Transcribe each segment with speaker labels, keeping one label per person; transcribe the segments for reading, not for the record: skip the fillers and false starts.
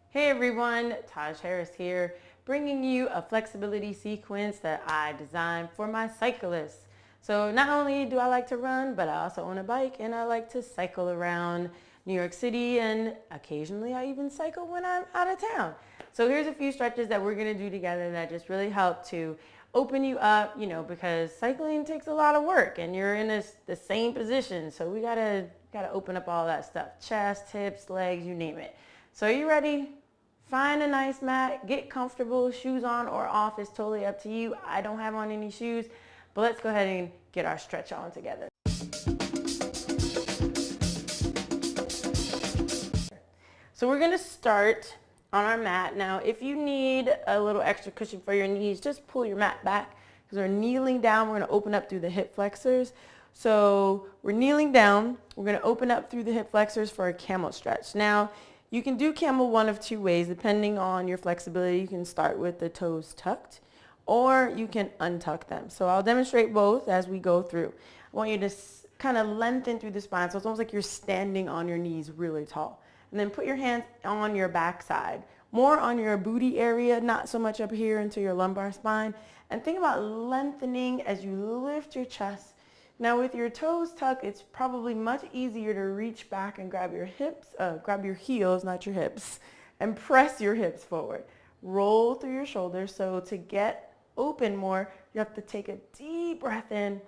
Speaker 1: Hey everyone, Taj Harris here, bringing you a flexibility sequence that I designed for my cyclists. So not only do I like to run, but I also own a bike and I like to cycle around New York City, and occasionally I even cycle when I'm out of town. So here's a few stretches that we're gonna do together that just really help to open you up, because cycling takes a lot of work and you're in the same position. So we gotta open up all that stuff, chest, hips, legs, you name it. So are you ready? Find a nice mat, get comfortable, shoes on or off is totally up to you. I don't have on any shoes, but let's go ahead and get our stretch on together. So we're gonna start on our mat. Now, if you need a little extra cushion for your knees, just pull your mat back because we're kneeling down. We're gonna open up through the hip flexors. So we're kneeling down. We're gonna open up through the hip flexors for a camel stretch. Now, you can do camel one of two ways, depending on your flexibility. You can start with the toes tucked, or you can untuck them. So I'll demonstrate both as we go through. I want you to kind of lengthen through the spine, so it's almost like you're standing on your knees really tall. And then put your hands on your backside, more on your booty area, not so much up here into your lumbar spine. And think about lengthening as you lift your chest. Now with your toes tucked, it's probably much easier to reach back and grab your hips, grab your heels, not your hips, and press your hips forward. Roll through your shoulders. So to get open more, you have to take a deep breath in,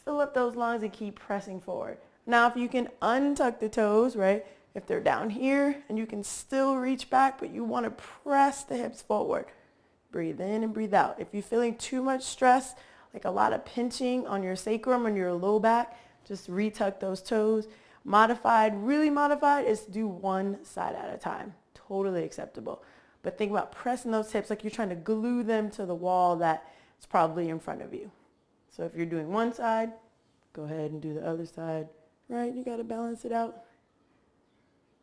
Speaker 1: fill up those lungs, and keep pressing forward. Now if you can untuck the toes, right? If they're down here and you can still reach back, but you want to press the hips forward, breathe in and breathe out. If you're feeling too much stress, like a lot of pinching on your sacrum and your low back, just retuck those toes. Modified, really modified, is do one side at a time. Totally acceptable. But think about pressing those hips like you're trying to glue them to the wall that's probably in front of you. So if you're doing one side, go ahead and do the other side. Right, you got to balance it out.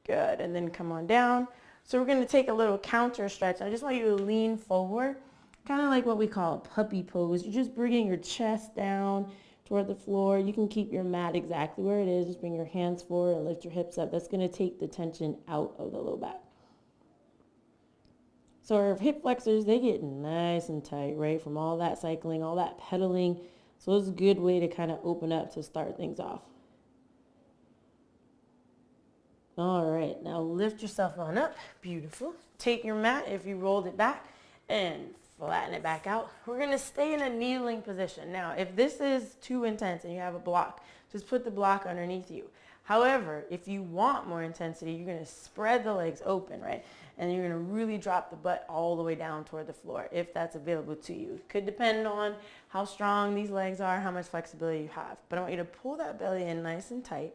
Speaker 1: Good, and then come on down. So we're going to take a little counter stretch. I just want you to lean forward, kind of like what we call a puppy pose. You're just bringing your chest down toward the floor. You can keep your mat exactly where it is. Just bring your hands forward and lift your hips up. That's going to take the tension out of the low back. So our hip flexors, they get nice and tight, right? From all that cycling, all that pedaling. So it's a good way to kind of open up to start things off. All right, now lift yourself on up. Beautiful. Take your mat, if you rolled it back, and flatten it back out. We're going to stay in a kneeling position. Now, if this is too intense and you have a block, just put the block underneath you. However, if you want more intensity, you're going to spread the legs open, right? And you're going to really drop the butt all the way down toward the floor, if that's available to you. It could depend on how strong these legs are, how much flexibility you have. But I want you to pull that belly in nice and tight.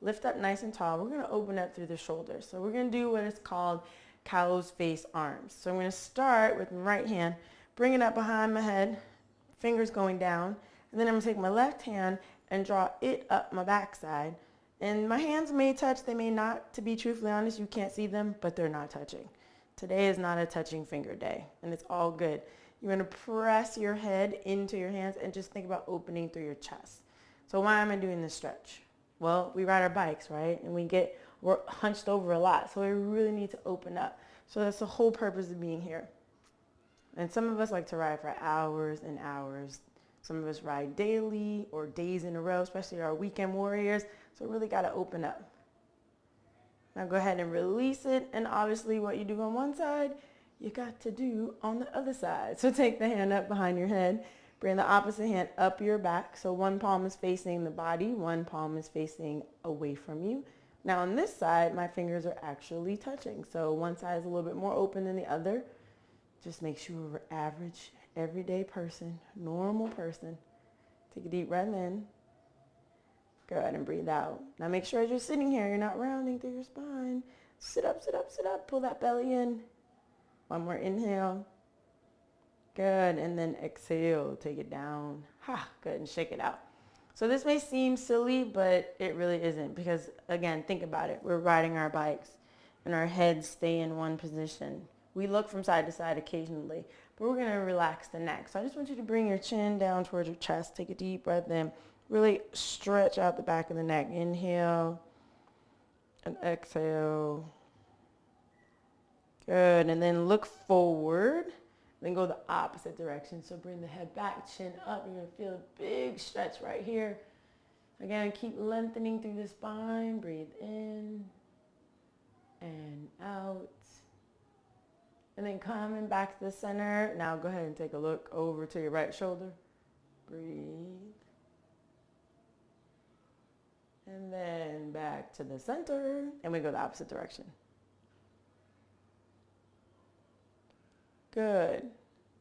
Speaker 1: Lift up nice and tall. We're going to open up through the shoulders. So we're going to do what is called cow's face arms. So I'm going to start with my right hand, bring it up behind my head, fingers going down, and then I'm going to take my left hand and draw it up my backside. And my hands may touch, they may not. To be truthfully honest, you can't see them, but they're not touching. Today is not a touching finger day, and it's all good. You're going to press your head into your hands and just think about opening through your chest. So why am I doing this stretch? Well, we ride our bikes, right? And we're hunched over a lot. So we really need to open up. So that's the whole purpose of being here. And some of us like to ride for hours and hours. Some of us ride daily or days in a row, especially our weekend warriors. So we really got to open up. Now go ahead and release it. And obviously what you do on one side, you got to do on the other side. So take the hand up behind your head. Bring the opposite hand up your back. So one palm is facing the body, one palm is facing away from you. Now on this side, my fingers are actually touching. So one side is a little bit more open than the other. Just make sure we're average, everyday person, normal person. Take a deep breath in. Go ahead and breathe out. Now make sure as you're sitting here, you're not rounding through your spine. Sit up, sit up, sit up. Pull that belly in. One more inhale. Good, and then exhale, take it down. Good, and shake it out. So this may seem silly, but it really isn't because, again, think about it. We're riding our bikes and our heads stay in one position. We look from side to side occasionally, but we're going to relax the neck. So I just want you to bring your chin down towards your chest. Take a deep breath in. Really stretch out the back of the neck. Inhale and exhale. Good, and then look forward. Then go the opposite direction. So bring the head back, chin up. You're gonna feel a big stretch right here. Again, keep lengthening through the spine. Breathe in and out. And then coming back to the center. Now go ahead and take a look over to your right shoulder. Breathe. And then back to the center. And we go the opposite direction. Good.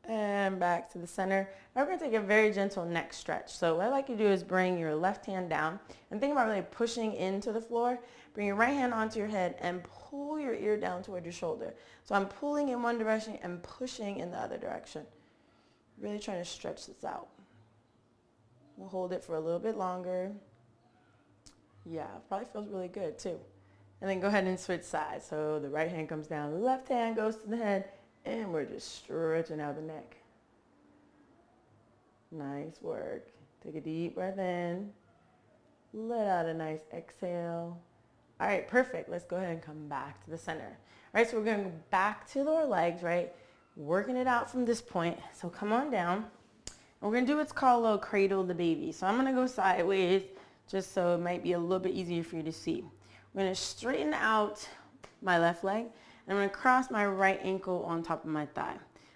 Speaker 1: And back to the center. Now we're going to take a very gentle neck stretch. So what I'd like you to do is bring your left hand down and think about really pushing into the floor. Bring your right hand onto your head and pull your ear down toward your shoulder. So I'm pulling in one direction and pushing in the other direction. Really trying to stretch this out. We'll hold it for a little bit longer. Yeah, probably feels really good too. And then go ahead and switch sides. So the right hand comes down, the left hand goes to the head. And we're just stretching out the neck. Nice work. Take a deep breath in. Let out a nice exhale. All right, perfect. Let's go ahead and come back to the center. All right, so we're going to go back to our legs, right? Working it out from this point. So come on down. And we're going to do what's called a little cradle the baby. So I'm going to go sideways just so it might be a little bit easier for you to see. We're going to straighten out my left leg. I'm going to cross my right ankle on top of my thigh.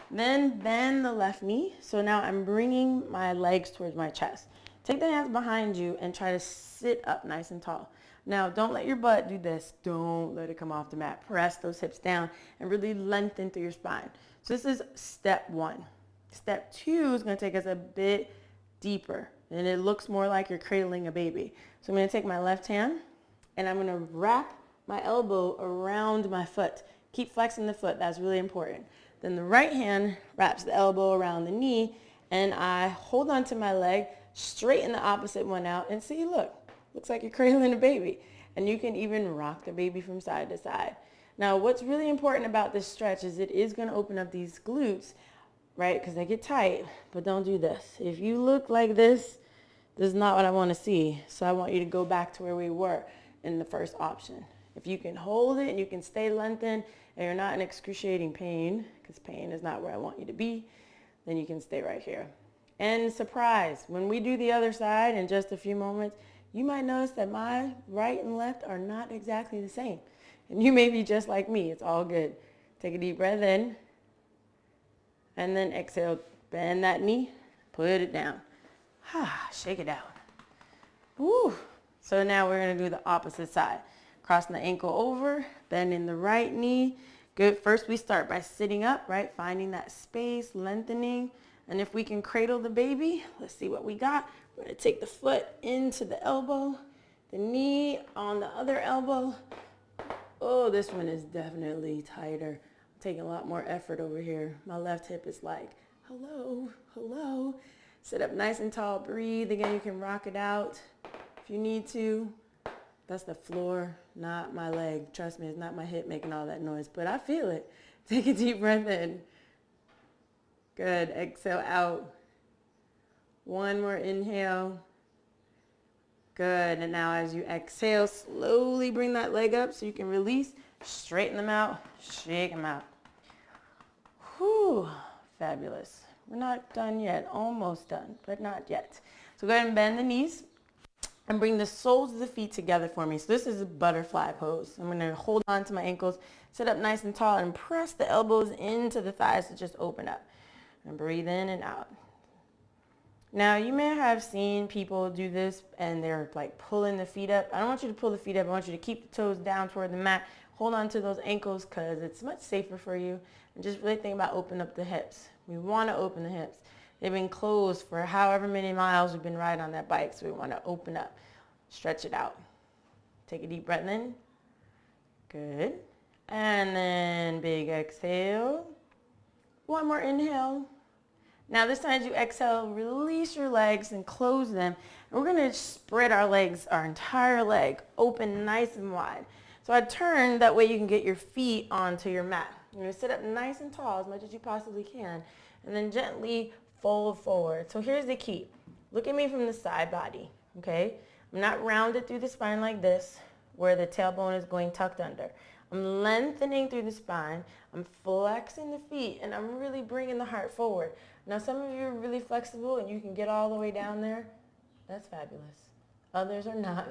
Speaker 1: Then bend the left knee. So now I'm bringing my legs towards my chest. Take the hands behind you and try to sit up nice and tall. Now don't let your butt do this. Don't let it come off the mat. Press those hips down and really lengthen through your spine. So this is step one. Step two is going to take us a bit deeper. And it looks more like you're cradling a baby. So I'm going to take my left hand and I'm going to wrap my elbow around my foot. Keep flexing the foot, that's really important. Then the right hand wraps the elbow around the knee and I hold onto my leg, straighten the opposite one out and see, look, looks like you're cradling a baby. And you can even rock the baby from side to side. Now what's really important about this stretch is it is going to open up these glutes, right, because they get tight, but don't do this. If you look like this is not what I want to see. So I want you to go back to where we were in the first option. If you can hold it and you can stay lengthened and you're not in excruciating pain, because pain is not where I want you to be, then you can stay right here. And surprise, when we do the other side in just a few moments, you might notice that my right and left are not exactly the same. And you may be just like me. It's all good. Take a deep breath in. And then exhale. Bend that knee. Put it down. Shake it out. Woo. So now we're going to do the opposite side. Crossing the ankle over, bending the right knee. Good. First we start by sitting up, right? Finding that space, lengthening. And if we can cradle the baby, let's see what we got. We're going to take the foot into the elbow, the knee on the other elbow. Oh, this one is definitely tighter. I'm taking a lot more effort over here. My left hip is like, hello, hello. Sit up nice and tall. Breathe. Again, you can rock it out if you need to. That's the floor, not my leg. Trust me, it's not my hip making all that noise, but I feel it. Take a deep breath in. Good. Exhale out. One more inhale. Good. And now as you exhale, slowly bring that leg up so you can release. Straighten them out. Shake them out. Whew. Fabulous. We're not done yet. Almost done, but not yet. So go ahead and bend the knees. And bring the soles of the feet together for me. So this is a butterfly pose. I'm going to hold on to my ankles, sit up nice and tall, and press the elbows into the thighs to just open up. And breathe in and out. Now, you may have seen people do this, and they're like pulling the feet up. I don't want you to pull the feet up. I want you to keep the toes down toward the mat. Hold on to those ankles because it's much safer for you. And just really think about opening up the hips. We want to open the hips. They've been closed for however many miles we've been riding on that bike, so we want to open up, stretch it out. Take a deep breath in. Good. And then big exhale. One more inhale. Now this time as you exhale, release your legs and close them. And we're going to spread our legs, our entire leg, open nice and wide. So I turn, that way you can get your feet onto your mat. You're going to sit up nice and tall as much as you possibly can, and then gently fold forward. So here's the key. Look at me from the side body, okay? I'm not rounded through the spine like this, where the tailbone is going tucked under. I'm lengthening through the spine. I'm flexing the feet, and I'm really bringing the heart forward. Now, some of you are really flexible, and you can get all the way down there. That's fabulous. Others are not.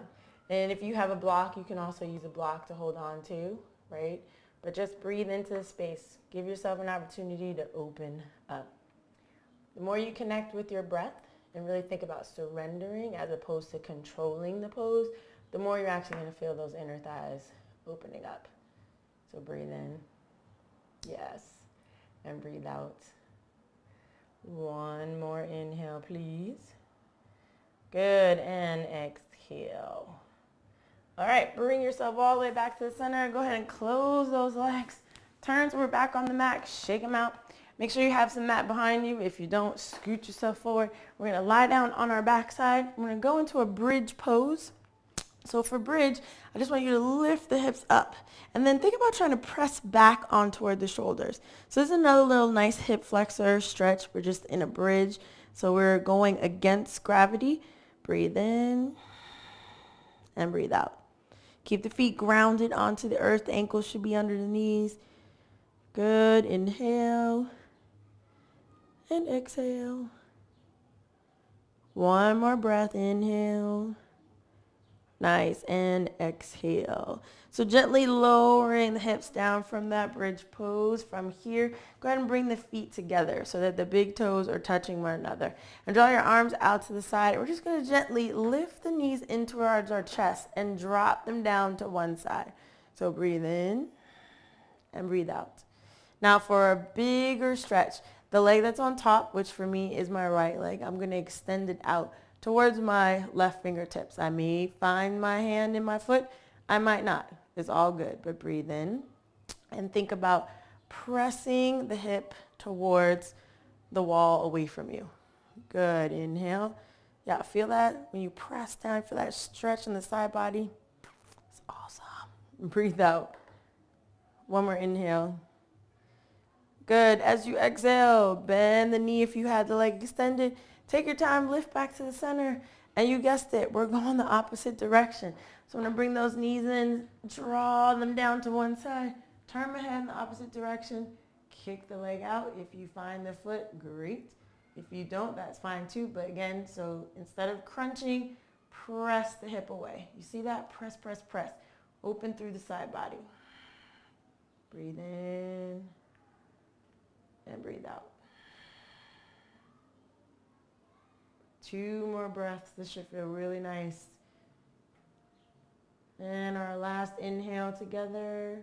Speaker 1: And if you have a block, you can also use a block to hold on to, right? But just breathe into the space. Give yourself an opportunity to open up. The more you connect with your breath and really think about surrendering as opposed to controlling the pose, the more you're actually going to feel those inner thighs opening up. So breathe in. Yes. And breathe out. One more inhale, please. Good. And exhale. All right. Bring yourself all the way back to the center. Go ahead and close those legs. Turn so we're back on the mat. Shake them out. Make sure you have some mat behind you. If you don't, scoot yourself forward. We're going to lie down on our backside. We're going to go into a bridge pose. So for bridge, I just want you to lift the hips up. And then think about trying to press back on toward the shoulders. So this is another little nice hip flexor stretch. We're just in a bridge. So we're going against gravity. Breathe in and breathe out. Keep the feet grounded onto the earth. The ankles should be under the knees. Good. Inhale and exhale. One more breath. Inhale. Nice. And exhale. So gently lowering the hips down from that bridge pose. From here, go ahead and bring the feet together so that the big toes are touching one another. And draw your arms out to the side. We're just going to gently lift the knees in towards our chest and drop them down to one side. So breathe in and breathe out. Now for a bigger stretch, the leg that's on top, which for me is my right leg, I'm going to extend it out towards my left fingertips. I may find my hand in my foot. I might not. It's all good. But breathe in and think about pressing the hip towards the wall away from you. Good. Inhale. Yeah, feel that? When you press down, feel that stretch in the side body. It's awesome. Breathe out. One more inhale. Good. As you exhale, bend the knee if you had the leg extended. Take your time, lift back to the center. And you guessed it, we're going the opposite direction. So I'm going to bring those knees in, draw them down to one side, turn my head in the opposite direction, kick the leg out. If you find the foot, great. If you don't, that's fine too. But again, so instead of crunching, press the hip away. You see that? Press, press, press. Open through the side body. Breathe in and breathe out. 2 more breaths. This should feel really nice. And our last inhale together.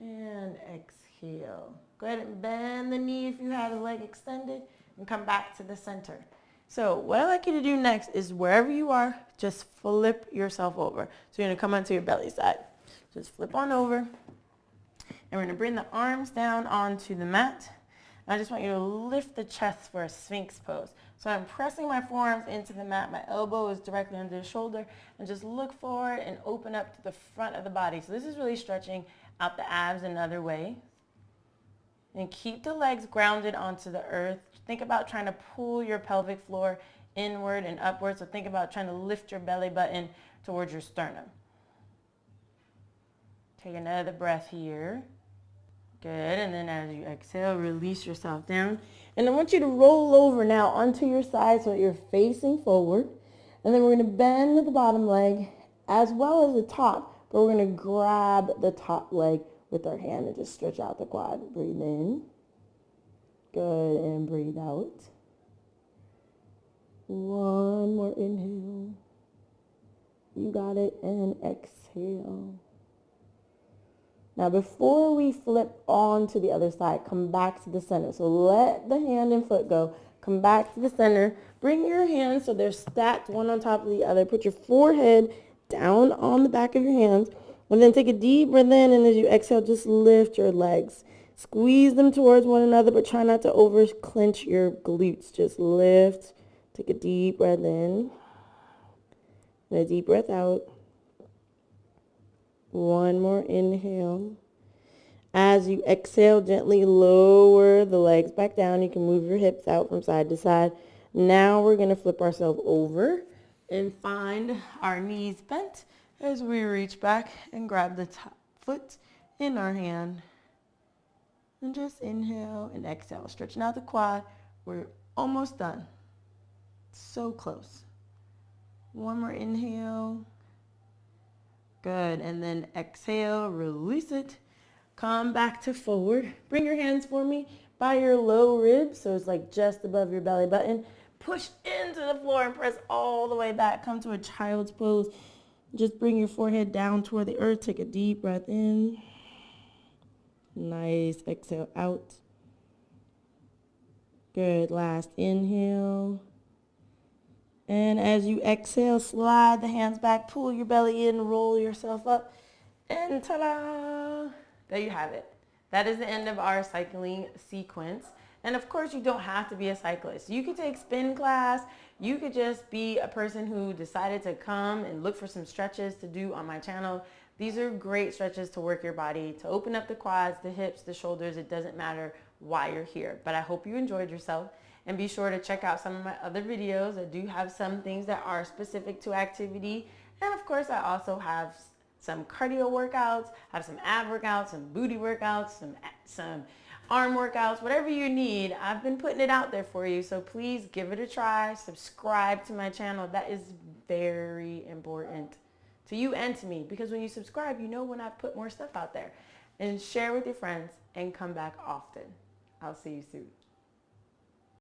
Speaker 1: And exhale. Go ahead and bend the knee if you have the leg extended and come back to the center. So what I'd like you to do next is wherever you are, just flip yourself over. So you're going to come onto your belly side. Just flip on over. And we're going to bring the arms down onto the mat. I just want you to lift the chest for a Sphinx pose. So I'm pressing my forearms into the mat. My elbow is directly under the shoulder. And just look forward and open up to the front of the body. So this is really stretching out the abs another way. And keep the legs grounded onto the earth. Think about trying to pull your pelvic floor inward and upward. So think about trying to lift your belly button towards your sternum. Take another breath here. Good. And then as you exhale, release yourself down. And I want you to roll over now onto your side so that you're facing forward. And then we're going to bend the bottom leg as well as the top. But we're going to grab the top leg with our hand and just stretch out the quad. Breathe in. Good. And breathe out. One more inhale. You got it. And exhale. Now before we flip on to the other side, come back to the center. So let the hand and foot go. Come back to the center. Bring your hands so they're stacked one on top of the other. Put your forehead down on the back of your hands. And then take a deep breath in, and as you exhale, just lift your legs. Squeeze them towards one another, but try not to over clench your glutes. Just lift. Take a deep breath in. And a deep breath out. One more inhale. As you exhale, gently lower the legs back down. You can move your hips out from side to side. Now we're going to flip ourselves over and find our knees bent as we reach back and grab the top foot in our hand. And just inhale and exhale. Stretching out the quad. We're almost done. So close. One more inhale. Good. And then exhale, release it. Come back to forward. Bring your hands for me by your low ribs, so it's like just above your belly button. Push into the floor and press all the way back. Come to a child's pose. Just bring your forehead down toward the earth. Take a deep breath in. Nice. Exhale out. Good. Last inhale. And as you exhale, slide the hands back, pull your belly in, roll yourself up, and ta-da! There you have it. That is the end of our cycling sequence. And of course, you don't have to be a cyclist. You could take spin class. You could just be a person who decided to come and look for some stretches to do on my channel. These are great stretches to work your body, to open up the quads, the hips, the shoulders. It doesn't matter why you're here. But I hope you enjoyed yourself. And be sure to check out some of my other videos. I do have some things that are specific to activity. And of course, I also have some cardio workouts, I have some ab workouts, some booty workouts, some arm workouts, whatever you need. I've been putting it out there for you. So please give it a try. Subscribe to my channel. That is very important to you and to me, because when you subscribe, you know when I put more stuff out there. And share with your friends and come back often. I'll see you soon.